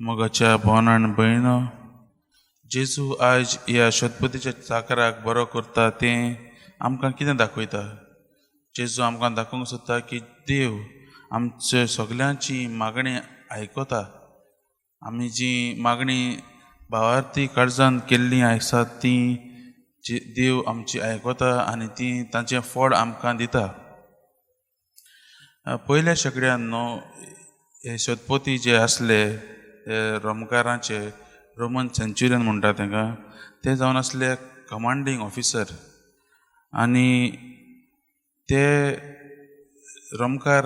मोगाच्या भावान भयणो, जेजू आयज ह्या शतपतीच्या चाकराक बरो करता तें आमकां कितें दाखयता. जेजू आमकां दाखोवंक सोदता की देव आमच्या सगल्यांची मागणी आयकता. आमी जी मागणी भावार्थी काळजान केल्ली आसा ती देव आमची आयकता आनी ती तांचें फळ आमकां दिता. पयल्या शेकड्यान हे शतपती जे आसले रोमकारांचे, रोमन सेंच्युरियन म्हणटा तांकां, ते जावन आसले कमांडींग ऑफिसर. आनी ते रोमकार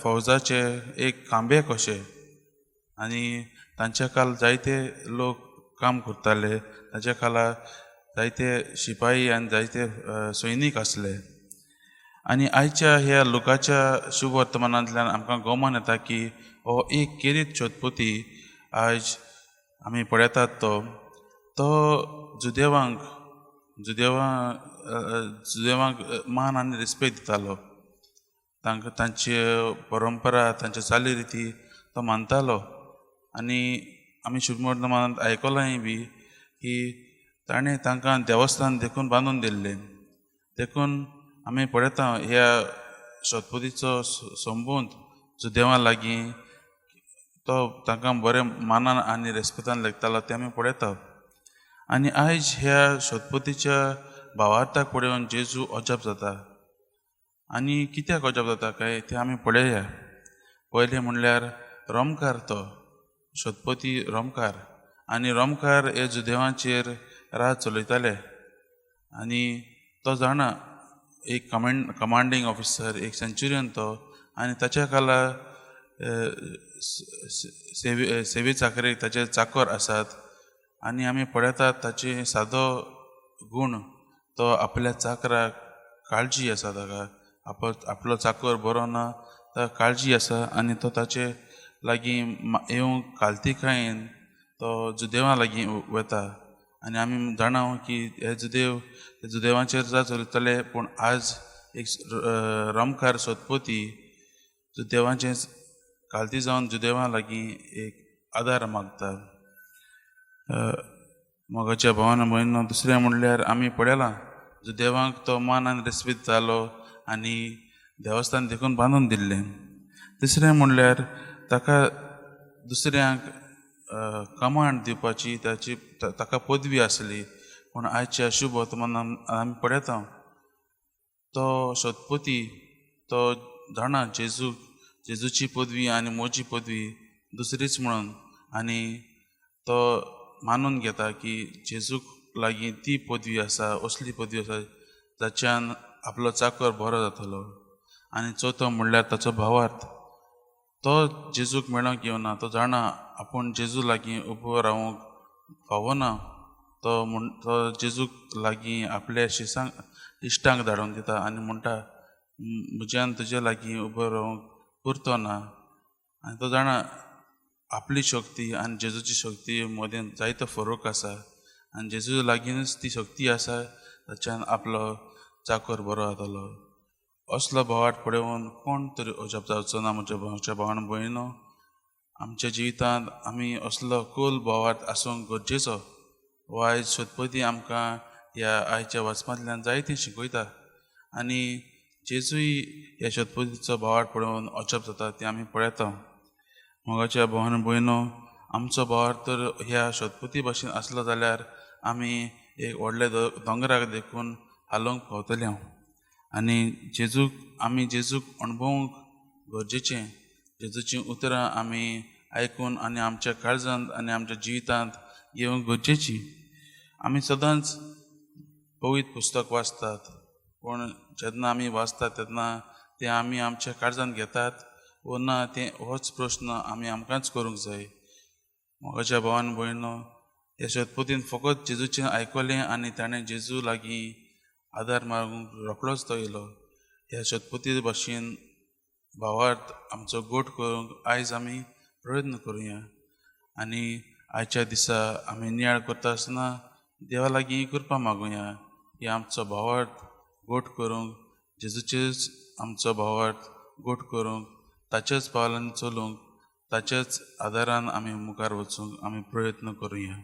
फौजाचे एक खांबे कशे. आनी तांच्या काल जायते लोक काम करताले. ताच्या काला जायते शिपाई आनी जायते सैनीक आसले. आनी आयच्या ह्या लोकाच्या शुभ वर्तमानांतल्यान आमकां गोमान येता की हो एक केरीत शतपती आयज आमी पळयतात तो जुदेवांक मान आनी रिस्पेक्ट दितालो. तांकां तांचे परंपरा, तांचे चाली तो मानतालो. आनी आमी शुभ वर्तमानांत आयकलांय बी की ताणें तांकां देवस्थान देखून बांदून दिल्लें. देखून आमी पळयता ह्या शतपतीचो संबंद जुदेवां लागीं तो तांकां बरें मानान आनी रेस्पेक्टान लेखतालो तें आमी पळयता. आनी आयज ह्या शतपतीच्या भावार्थाक पळोवन जेजू अजाप जाता. आनी कित्याक अजाप जाता काय तें आमी पळयया. पयलें म्हणल्यार रोमकार, तो शतपती रोमकार. आनी रोमकार हे जुदेवांचेर राज चलयताले. आनी तो जाणा एक कमांडींग ऑफिसर, एक सेंच्युरियन तो. आनी ताच्या खाला सेवे चाकरेक ताचे चाकर आसात. आनी आमी पळयतात ताचे सादो गूण, तो आपल्या चाकराक काळजी आसा. ताका आपलो चाकर बरो ना, ताका काळजी आसा. आनी तो ताचे लागीं येवंक काल्तिकायेन तो जुदेवां लागीं वता. आनी आमी जाणा की हे जुदेवांचेर चलयतले. पूण आज एक रोमकार शतपती जुदेवांचें काल्ती जावन जुदेवां लागीं एक आदार मागता. मोगाच्या भावान भयणो, दुसरें म्हणल्यार आमी पळयलां जुदेवांक तो मान आनी रेस्पेक्ट दितालो आनी देवस्थान देखून बांदून दिल्लें. तिसरें म्हणल्यार ताका दुसऱ्यांक कमांड दिवपाची ताका पदवी आसली. पूण आयच्या शुभ वर्तमानान आमी पळयता तो शतपती तो जाणा जेजूची पदवी आनी म्हजी पदवी दुसरीच म्हणून. आनी तो मानून घेता की जेजूक लागीं ती पदवी आसा, असली पदवी आसा जाच्यान आपलो चाकर बरो जातलो. आनी चवथो म्हणल्यार ताचो भावार्थ. तो जेजूक मेळोंक येवना. तो जाणा आपूण जेजू लागीं उबो रावूंक फावना. तो जेजूक लागीं आपल्या इश्टांक धाडून दिता आनी म्हणटा म्हज्यान तुजे लागीं उबो रावूंक पुरतो ना. आनी तो जाणा आपली शक्ती आनी जेजूची शक्ती मदें जायतो फरक आसा. आनी जेजू लागींच ती शक्ती आसा जाच्यान आपलो चाकर बरो जातलो. असलो भावार्थ पळोवन कोण तरी अजाप जावचो ना. म्हज्या भावान भयणो, आमच्या जिवितांत आमी असलो खोल भावार्थ आसूंक गरजेचो. हो आयज शतपती आमकां ह्या आयच्या वाचपांतल्यान जायतें शिकयता. आनी जेजूय ह्या शतपतीचो भावार्थ पळोवन अजाप जाता तें आमी पळयता. मोगाच्या भावान भयणो, आमचो भावार्थ तर ह्या शतपती भाशेन आसलो जाल्यार आमी एक व्हडले दोंगराक देखून हालोवंक पावतले. आनी जेजूक अणभवूंक गरजेचें. जेजूचीं उतरां आमी आयकून आनी आमच्या काळजांत आनी आमच्या जिवितांत येवंक गरजेची. आमी सदांच पवित्र पुस्तक वाचतात. पूण जेन्ना आमी वाचतात तेन्ना तें आमी आमच्या काळजांत घेतात वो ना, तें होच प्रश्न आमी आमकांच करूंक जाय. मोगाच्या भावान भयणो, ह्या शतपतीन फकत जेजूचें आयकलें आनी ताणें जेजू लागीं आदार मागूंक रोखडोच तो येयलो. ह्या शतपती भाशेन भावार्थ आमचो गोठ करूंक आयज आमी प्रयत्न करुया. आनी आयच्या दिसा आमी नियाळ करता आसतना देवा लागीं कृपा मागुया की आमचो भावार्थ गोठ करूंक, जेजूचेच आमचो भावार्थ गोठ करूंक, ताच्याच पावलांनी चलूंक ताच्याच आदारान आमी मुखार वचूंक आमी प्रयत्न करुया.